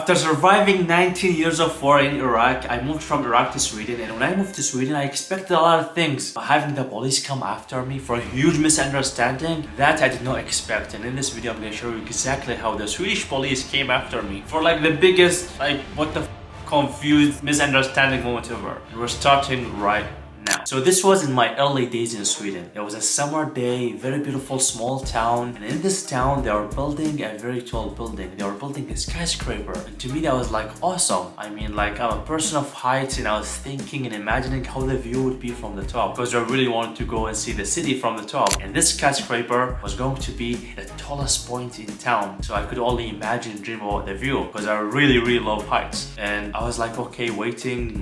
After surviving 19 years of war in Iraq, I moved from Iraq to Sweden, and when I moved to Sweden, I expected a lot of things. But having the police come after me for a huge misunderstanding, that I did not expect. And in this video, I'm going to show you exactly how the Swedish police came after me for like the biggest, like what the confused misunderstanding moment ever. And we're starting right now. So this was in my early days in Sweden. It was a summer day, very beautiful small town, and in this town they were building a very tall building. They were building a skyscraper, and to me that was like awesome. I mean, like, I'm a person of heights, and I was thinking and imagining how the view would be from the top, because I really wanted to go and see the city from the top. And this skyscraper was going to be the tallest point in town, so I could only imagine and dream about the view, because I really love heights. And I was like, okay, waiting,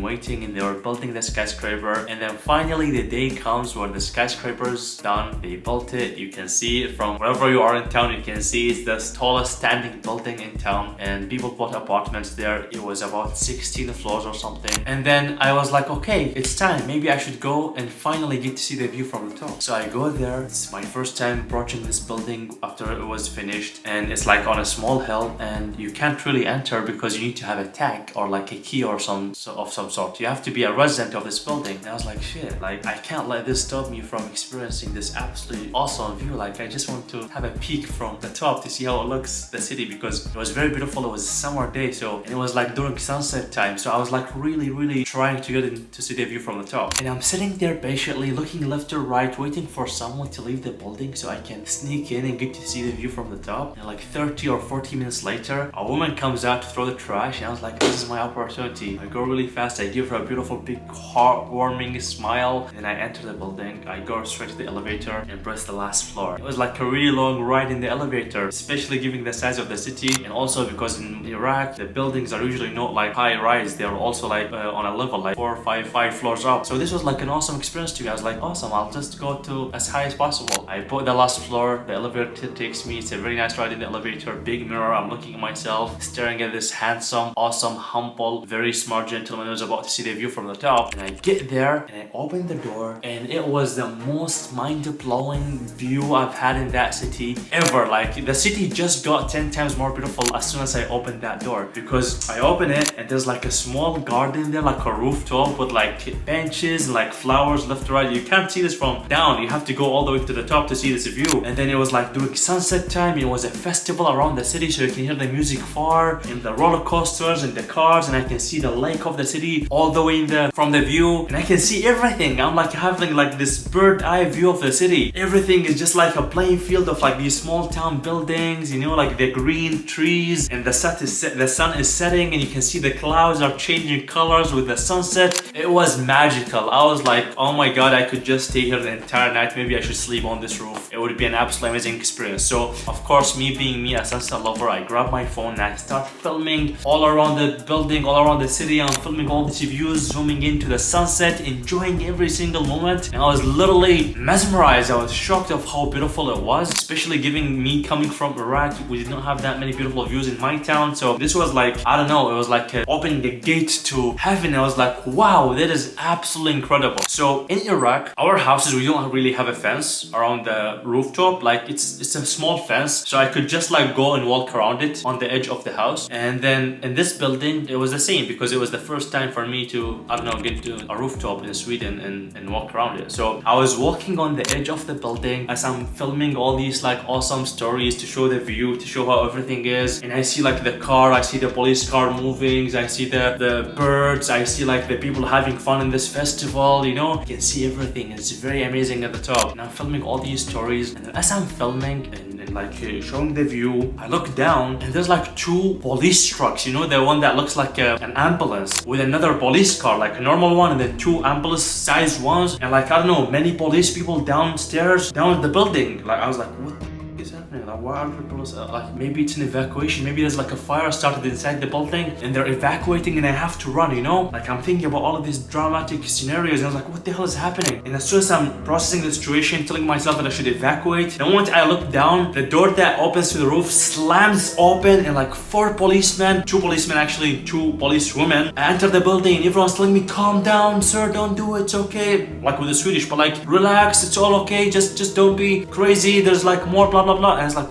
and they were building the skyscraper, and then finally the day comes where the skyscraper's done. They built it. You can see it from wherever you are in town. You can see it's the tallest standing building in town, and people bought apartments there. It was about 16 floors or something. And then I was like, okay, it's time. Maybe I should go and finally get to see the view from the top. So I go there. It's my first time approaching this building after it was finished, and it's like on a small hill, and you can't really enter because you need to have a tag or like a key or some sort. You have to be a resident of this building. And I was like, shit, like I can't let this stop me from experiencing this absolutely awesome view. Like, I just want to have a peek from the top to see how it looks, the city, because it was very beautiful. It was a summer day, and it was like during sunset time, so I was like really trying to get in to see the view from the top. And I'm sitting there patiently looking left or right, waiting for someone to leave the building so I can sneak in and get to see the view from the top. And like 30 or 40 minutes later, a woman comes out to throw the trash, and I was like, this is my opportunity. I go really fast. I give her a beautiful big heartwarming smile, and I enter the building. I go straight to the elevator and press the last floor. It was like a really long ride in the elevator, especially given the size of the city, and also because in Iraq the buildings are usually not like high rise. They're also like on a level like 4 or 5 floors up. So this was like an awesome experience to me. I was like, awesome, I'll just go to as high as possible. I put the last floor, the elevator takes me. It's a very nice ride in the elevator, big mirror. I'm looking at myself, staring at this handsome, awesome, humble, very smart gentleman who's about to see the view from the top. And I get there and I open the door, and it was the most mind-blowing view I've had in that city ever. Like, the city just got 10 times more beautiful as soon as I opened that door, because I open it and there's like a small garden there, like a rooftop with like benches and like flowers left to right. You can't see this from down. You have to go all the way to the top to see this view. And then it was like during sunset time. It was a festival around the city, so you can hear the music far, and the roller coasters and the cars, and I can see the lake of the city all the way from the view, and I can see everything. I'm like having like this bird eye view of the city. Everything is just like a playing field of like these small town buildings, you know, like the green trees, and the sun is setting, and you can see the clouds are changing colors with the sunset. It was magical. I was like, oh my god, I could just stay here the entire night. Maybe I should sleep on this roof. It would be an absolutely amazing experience. So of course, me being me, a sunset lover, I grab my phone and I start filming all around the building, all around the city. I'm filming all these views, zooming into the sunset, enjoying every single moment, and I was literally mesmerized. I was shocked of how beautiful it was, especially given me coming from Iraq. We did not have that many beautiful views in my town, so this was like, I don't know, it was like opening the gate to heaven. I was like, wow, that is absolutely incredible. So in Iraq, our houses, we don't really have a fence around the rooftop. Like, it's a small fence, so I could just like go and walk around it on the edge of the house. And then in this building, it was the same, because it was the first time for me to, I don't know, get to a rooftop in Sweden and walk around it. So I was walking on the edge of the building as I'm filming all these like awesome stories to show the view, to show how everything is. And I see like the car, I see the police car moving, I see the birds, I see like the people having fun in this festival, you know. You can see everything. It's very amazing at the top. And I'm filming all these stories, and as I'm filming and like showing the view, I look down and there's like 2 police trucks, you know, the one that looks like an ambulance with another police car, like a normal one, and then 2 ambulance sized ones, and like, I don't know, many police people downstairs, down the building. Like, I was like, what the is happening? Like, why are people like, maybe it's an evacuation, maybe there's like a fire started inside the building and they're evacuating and I have to run, you know. Like, I'm thinking about all of these dramatic scenarios, and I was like, what the hell is happening? And as soon as I'm processing the situation, telling myself that I should evacuate, the moment I look down, the door that opens to the roof slams open, and like 4 policemen, 2 policemen actually, 2 police women enter the building, and everyone's telling me, calm down sir, don't do it, it's okay, like with the Swedish, but like, relax, it's all okay, just don't be crazy, there's like more blah blah blah. And it's like,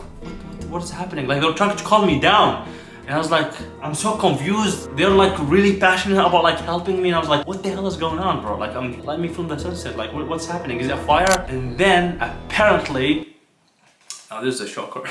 what is happening? Like, they're trying to calm me down. And I was like, I'm so confused. They're like really passionate about like helping me. And I was like, what the hell is going on, bro? Like, let me film the sunset. Like, what's happening? Is it a fire? And then apparently, oh, this is a shocker.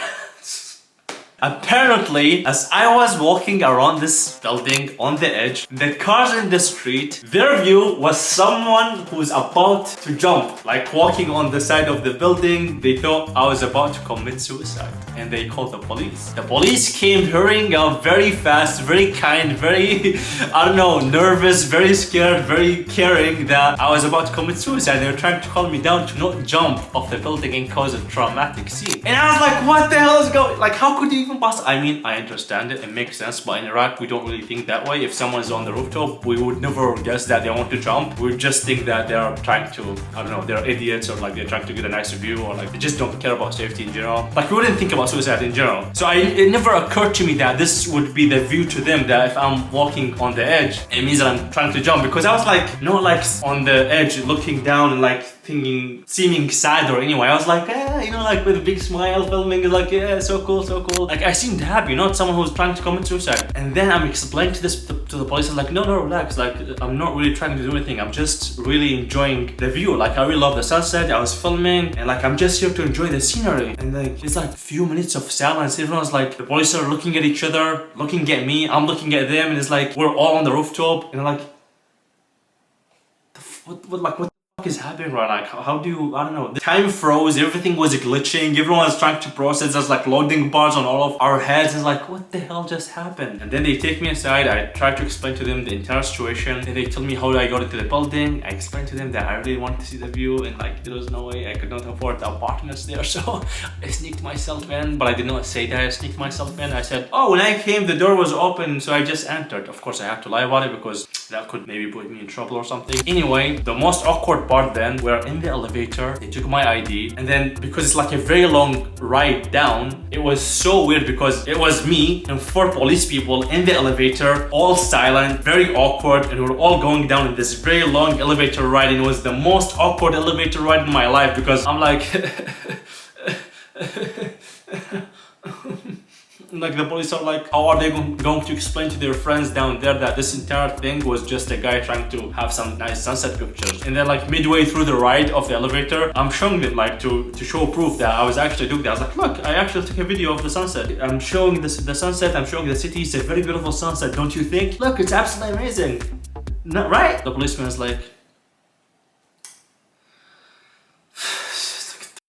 Apparently, as I was walking around this building on the edge, the cars in the street, their view was someone who's about to jump. Like walking on the side of the building, they thought I was about to commit suicide. And they called the police. The police came hurrying up very fast, very kind, very, I don't know, nervous, very scared, very caring that I was about to commit suicide. They were trying to calm me down to not jump off the building and cause a traumatic scene. And I was like, what the hell is going, like how could you even pass? I mean, I understand it makes sense, but in Iraq, we don't really think that way. If someone is on the rooftop, we would never guess that they want to jump. We just think that they're trying to, I don't know, they're idiots or like they're trying to get a nicer view or like they just don't care about safety in general. Like we wouldn't think about suicide in general. So it never occurred to me that this would be the view to them, that if I'm walking on the edge, it means that I'm trying to jump, because I was like, not like on the edge looking down and like thinking, seeming sad or anyway. I was like, you know, like with a big smile filming, like, yeah, so cool, so cool. Like I seemed happy, not someone who's trying to commit suicide. And then I'm explaining to this to the police, I'm like, no, relax, like I'm not really trying to do anything. I'm just really enjoying the view. Like I really love the sunset. I was filming and like I'm just here to enjoy the scenery. And like it's like a few minutes of silence. Everyone's like, the police are looking at each other, looking at me, I'm looking at them, and it's like we're all on the rooftop and like what is happening right now? Like, how do you, I don't know, the time froze, everything was glitching, everyone was trying to process, there's like loading bars on all of our heads. It's like, what the hell just happened? And then they take me aside, I try to explain to them the entire situation, and they tell me how I got into the building. I explained to them that I really wanted to see the view and like there was no way I could not afford the apartments there, so I sneaked myself in, but I did not say that I sneaked myself in. I said, oh, when I came the door was open, so I just entered. Of course I had to lie about it because that could maybe put me in trouble or something. Anyway, the most awkward part then, we're in the elevator, they took my ID, and then because it's like a very long ride down, it was so weird because it was me and 4 police people in the elevator, all silent, very awkward, and we were all going down in this very long elevator ride, and it was the most awkward elevator ride in my life because I'm like like the police are like, how are they going to explain to their friends down there that this entire thing was just a guy trying to have some nice sunset pictures? And then like midway through the ride of the elevator, I'm showing them like to show proof that I was actually doing that. I was like, look, I actually took a video of the sunset. I'm showing the sunset, I'm showing the city. It's a very beautiful sunset, don't you think? Look, it's absolutely amazing. Not right? The policeman is like,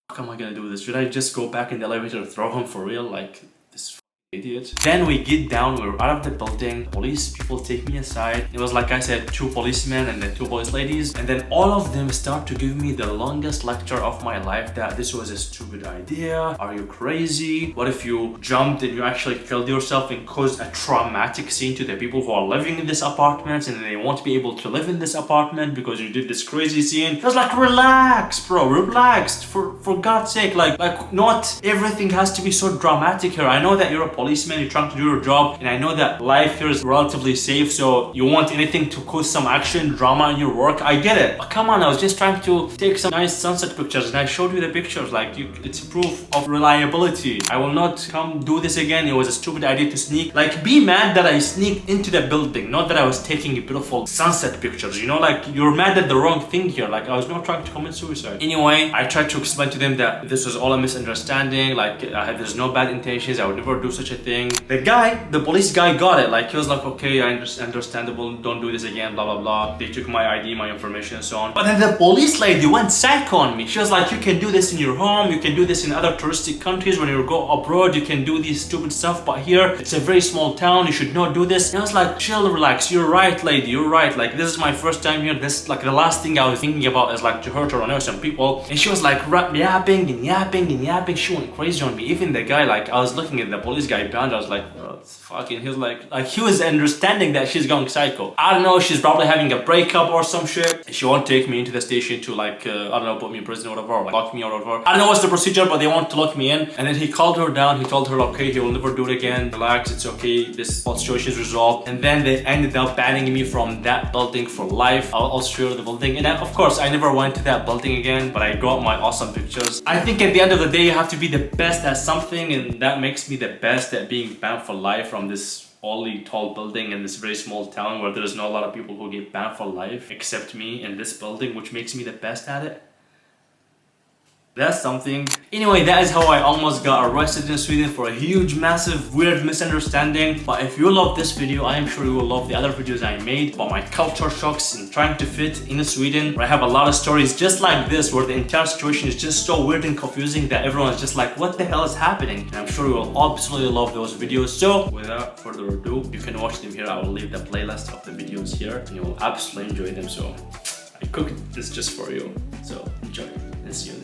how am I gonna do this? Should I just go back in the elevator and throw him for real? Like, this idiot. Then we get down, we're out of the building, police people take me aside. It was like I said, 2 policemen and then 2 police ladies, and then all of them start to give me the longest lecture of my life that this was a stupid idea. Are you crazy? What if you jumped and you actually killed yourself and caused a traumatic scene to the people who are living in this apartment, and they won't be able to live in this apartment because you did this crazy scene? I was like, relax, bro, relax, for God's sake. Like not everything has to be so dramatic here. I know that you're a policeman, you're trying to do your job, and I know that life here is relatively safe, so you want anything to cause some action, drama in your work. I get it, but come on, I was just trying to take some nice sunset pictures and I showed you the pictures. Like, it's proof of reliability. I will not come do this again. It was a stupid idea to sneak. Like, be mad that I sneaked into the building, not that I was taking beautiful sunset pictures, you know? Like, you're mad at the wrong thing here. Like, I was not trying to commit suicide. Anyway, I tried to explain to them that this was all a misunderstanding. Like, there's no bad intentions, I would never do such a thing. The police guy got it. Like, he was like, okay, understandable, don't do this again, blah blah blah. They took my ID, my information, and so on. But then the police lady went psycho on me. She was like, you can do this in your home, you can do this in other touristic countries. When you go abroad, you can do this stupid stuff, but here it's a very small town, you should not do this. And I was like, chill, relax, you're right, lady, you're right. Like, this is my first time here. This, like, the last thing I was thinking about is like to hurt or annoy some people. And she was like yapping and yapping and yapping. She went crazy on me. Even the guy, like, I was looking at the police guy behind, I was like, oh, it's fucking, he was like he was understanding that she's going psycho. I don't know, she's probably having a breakup or some shit. She won't take me into the station to like, I don't know, put me in prison or whatever, or like lock me or whatever. I don't know what's the procedure, but they want to lock me in. And then he called her down, he told her, okay, he will never do it again, relax, it's okay, this whole situation is resolved. And then they ended up banning me from that building for life. I'll show you the building. And then, of course, I never went to that building again, but I got my awesome pictures. I think at the end of the day, you have to be the best at something, and that makes me the best at being banned for life from this only tall building in this very small town where there's not a lot of people who get banned for life except me in this building, which makes me the best at it. That's something. Anyway, that is how I almost got arrested in Sweden for a huge, massive, weird misunderstanding. But if you love this video, I am sure you will love the other videos I made about my culture shocks and trying to fit in Sweden. Where I have a lot of stories just like this, where the entire situation is just so weird and confusing that everyone's just like, what the hell is happening? And I'm sure you will absolutely love those videos. So without further ado, you can watch them here. I will leave the playlist of the videos here and you will absolutely enjoy them. So I cooked this just for you. So enjoy and see you